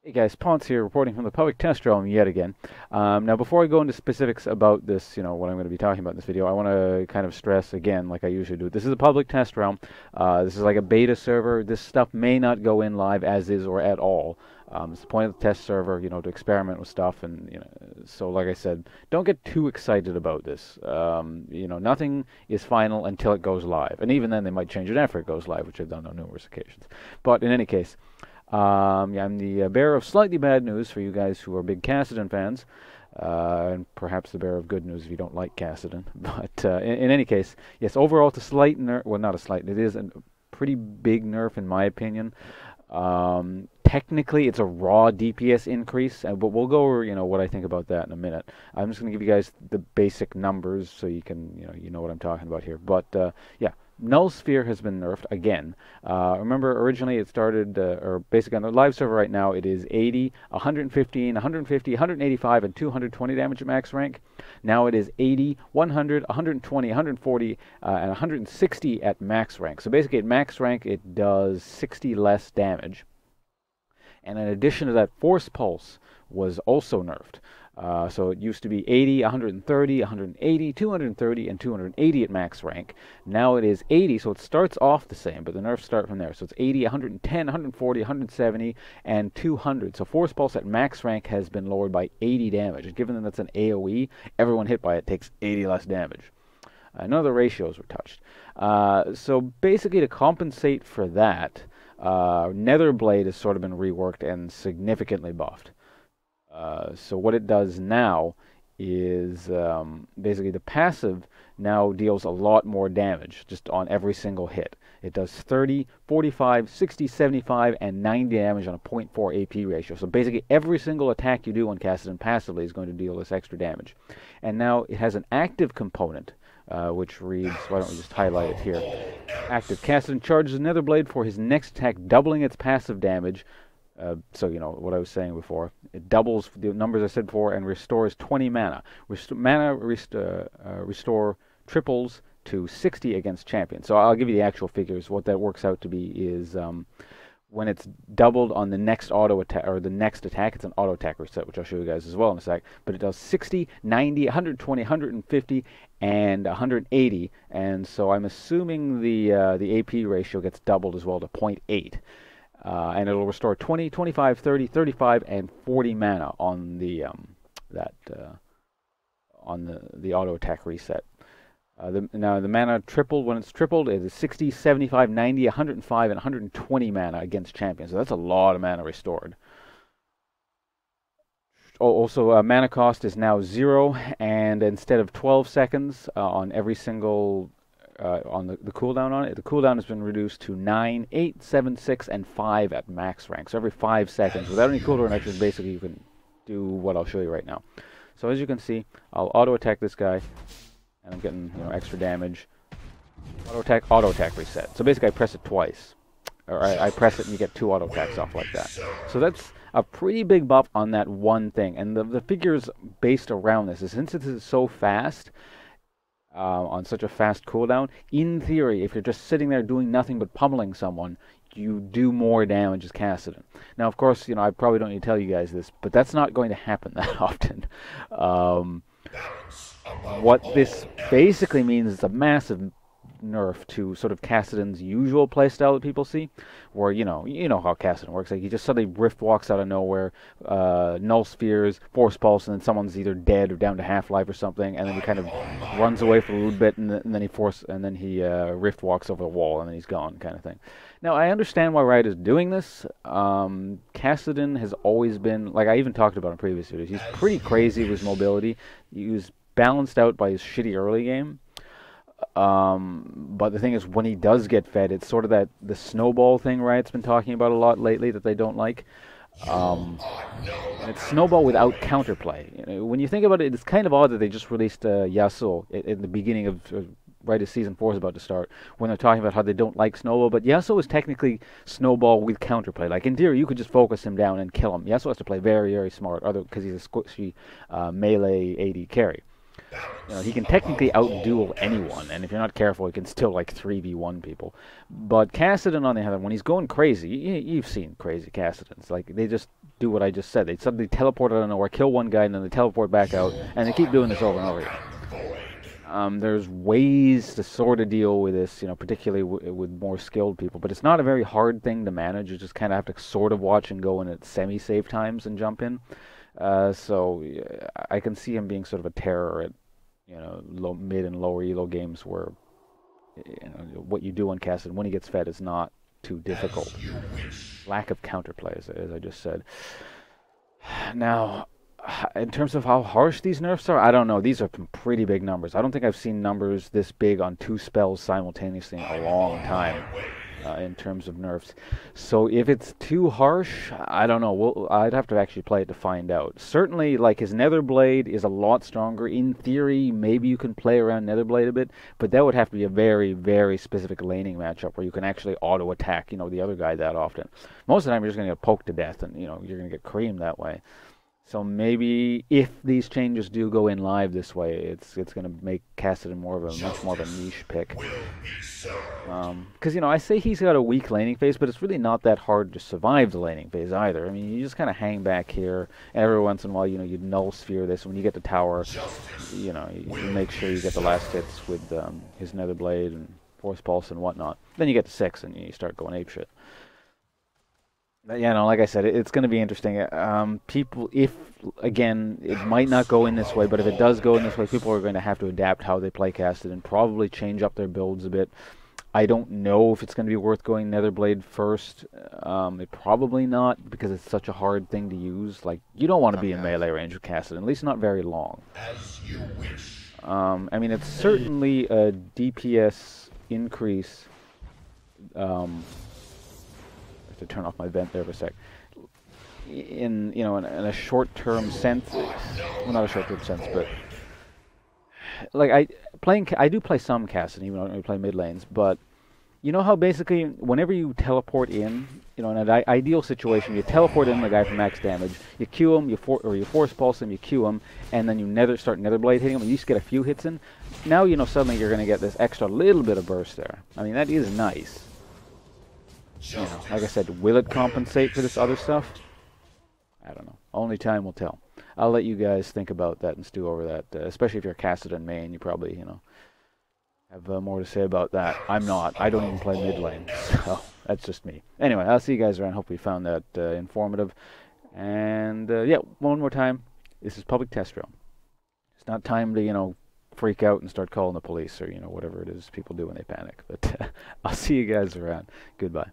Hey guys, Ponce here, reporting from the public test realm yet again. Now, before I go into specifics about this, what I'm going to be talking about in this video, I want to kind of stress again, like I usually do, this is a public test realm. This is like a beta server. This stuff may not go in live as is or at all. It's the point of the test server, to experiment with stuff, and so like I said, don't get too excited about this. Nothing is final until it goes live, and even then, they might change it after it goes live, which I've done on numerous occasions. But in any case. Yeah, I'm the bearer of slightly bad news for you guys who are big Kassadin fans, and perhaps the bearer of good news if you don't like Kassadin. But in any case, yes, overall it's a slight nerf. Well, not a slight. It is a pretty big nerf in my opinion. Technically, it's a raw DPS increase, but we'll go over what I think about that in a minute. I'm just going to give you guys the basic numbers so you can you know what I'm talking about here. But yeah. Null Sphere has been nerfed again. Remember, originally it started, or basically on the live server right now, it is 80, 115, 150, 185, and 220 damage at max rank. Now it is 80, 100, 120, 140, and 160 at max rank. So basically at max rank, it does 60 less damage. And in addition to that, Force Pulse was also nerfed. So it used to be 80, 130, 180, 230, and 280 at max rank. Now it is 80, so it starts off the same, but the nerfs start from there. So it's 80, 110, 140, 170, and 200. So Force Pulse at max rank has been lowered by 80 damage. And given that that's an AoE, everyone hit by it takes 80 less damage. None of the ratios were touched. So basically to compensate for that, Netherblade has sort of been reworked and significantly buffed. So what it does now is basically the passive now deals a lot more damage just on every single hit. It does 30, 45, 60, 75, and 90 damage on a 0.4 AP ratio. So basically every single attack you do on Kassadin passively is going to deal this extra damage. And now it has an active component, which reads, why don't we just highlight it here. Active. Kassadin charges Netherblade for his next attack, doubling its passive damage. So, what I was saying before. It doubles the numbers I said before and restores 20 mana. Restore triples to 60 against champions. So I'll give you the actual figures. What that works out to be is when it's doubled on the next auto attack, or the next attack, it's an auto attack reset, which I'll show you guys as well in a sec. But it does 60, 90, 120, 150, and 180. And so I'm assuming the AP ratio gets doubled as well to 0.8. And it'll restore 20, 25, 30, 35, and 40 mana on the auto attack reset. Now the mana tripled. When it's tripled, it is 60, 75, 90, 105, and 120 mana against champions. So that's a lot of mana restored. Also, mana cost is now 0, and instead of 12 seconds on every single on the cooldown on it, the cooldown has been reduced to 9, 8, 7, 6, and 5 at max rank. So every 5 seconds, without any cooldown actions, basically you can do what I'll show you right now. So as you can see, I'll auto attack this guy, and I'm getting extra damage. Auto attack reset. So basically I press it twice, or I press it and you get 2 auto attacks off like that. So that's a pretty big buff on that one thing. And the figures based around this is, since it is so fast, on such a fast cooldown, in theory, if you're just sitting there doing nothing but pummeling someone, you do more damage as Kassadin. Now, of course, I probably don't need to tell you guys this, but that's not going to happen that often. What this basically means is a massive nerf to sort of Kassadin's usual playstyle that people see, where you know how Kassadin works. Like, he just suddenly rift walks out of nowhere, null spheres, force pulse, and then someone's either dead or down to half-life or something, and then he kind of runs away for a little bit, and then he rift walks over the wall, and then he's gone, kind of thing. Now, I understand why Riot is doing this. Kassadin has always been, like I even talked about in previous videos, he's pretty crazy with his mobility. He was balanced out by his shitty early game. But the thing is, when he does get fed, it's sort of the snowball thing Riot's been talking about a lot lately that they don't like. It's snowball without counterplay. When you think about it, it's kind of odd that they just released Yasuo in the beginning of right as Season 4 is about to start, when they're talking about how they don't like snowball. But Yasuo is technically snowball with counterplay. Like, in theory, you could just focus him down and kill him. Yasuo has to play very, very smart, because he's a squishy melee AD carry. You know, he can technically outduel anyone, and if you're not careful, he can still like 3v1 people. But Kassadin, on the other hand, when he's going crazy, you've seen crazy Kassadins. Like, they just do what I just said. They suddenly teleport out of nowhere, kill one guy, and then they teleport back out, and they keep doing this over and over again. There's ways to sort of deal with this, you know, particularly with more skilled people, but it's not a very hard thing to manage. You just kind of have to sort of watch and go in at semi-safe times and jump in. So I can see him being sort of a terror at, you know, mid and lower elo games where, you know, what you do on Kassadin when he gets fed is not too difficult. Lack of counterplay, as I just said. Now, in terms of how harsh these nerfs are, I don't know. These are pretty big numbers. I don't think I've seen numbers this big on 2 spells simultaneously in a long time. In terms of nerfs. So if it's too harsh, I don't know. I'd have to actually play it to find out. Certainly, like, his Netherblade is a lot stronger. In theory, maybe you can play around Netherblade a bit, but that would have to be a very, very specific laning matchup where you can actually auto-attack, you know, the other guy that often. Most of the time, you're just going to get poked to death, and, you know, you're going to get creamed that way. So maybe if these changes do go in live this way, it's going to make Kassadin much more of a niche pick. Because, you know, I say he's got a weak laning phase, but it's really not that hard to survive the laning phase either. I mean, you just kind of hang back here. Every once in a while, you know, you null sphere this. When you get to tower, you know, you make sure you get the last hits with his Netherblade and Force Pulse and whatnot. Then you get to 6 and you start going apeshit. But, yeah, no, like I said, it's going to be interesting. People, again, it might not go in this way, but if it does go in this way, people are going to have to adapt how they play Kassadin and probably change up their builds a bit. I don't know if it's going to be worth going Netherblade first. Probably not, because it's such a hard thing to use. Like, you don't want to be in melee range with Kassadin, at least not very long. As you wish. I mean, it's certainly a DPS increase. To turn off my vent there for a sec. In, you know, in a short-term sense, well, not a short-term sense, but like I do play some Kassadin, even though I don't really play mid lanes. But you know how basically whenever you teleport in, you know, in an ideal situation, you teleport in the guy for max damage, you Q him, you force pulse him, you Q him, and then you start Netherblade hitting him, and you just get a few hits in. Now, you know, suddenly you're going to get this extra little bit of burst there. I mean, that is nice. You know, like I said, will it compensate for this other stuff? I don't know. Only time will tell. I'll let you guys think about that and stew over that. Especially if you're a Kassadin main, you probably, you know, have more to say about that. I'm not. I don't even play mid lane, so that's just me. Anyway, I'll see you guys around. Hope you found that informative. And yeah, one more time, this is public test drill. It's not time to, you know, freak out and start calling the police or, you know, whatever it is people do when they panic. But I'll see you guys around. Goodbye.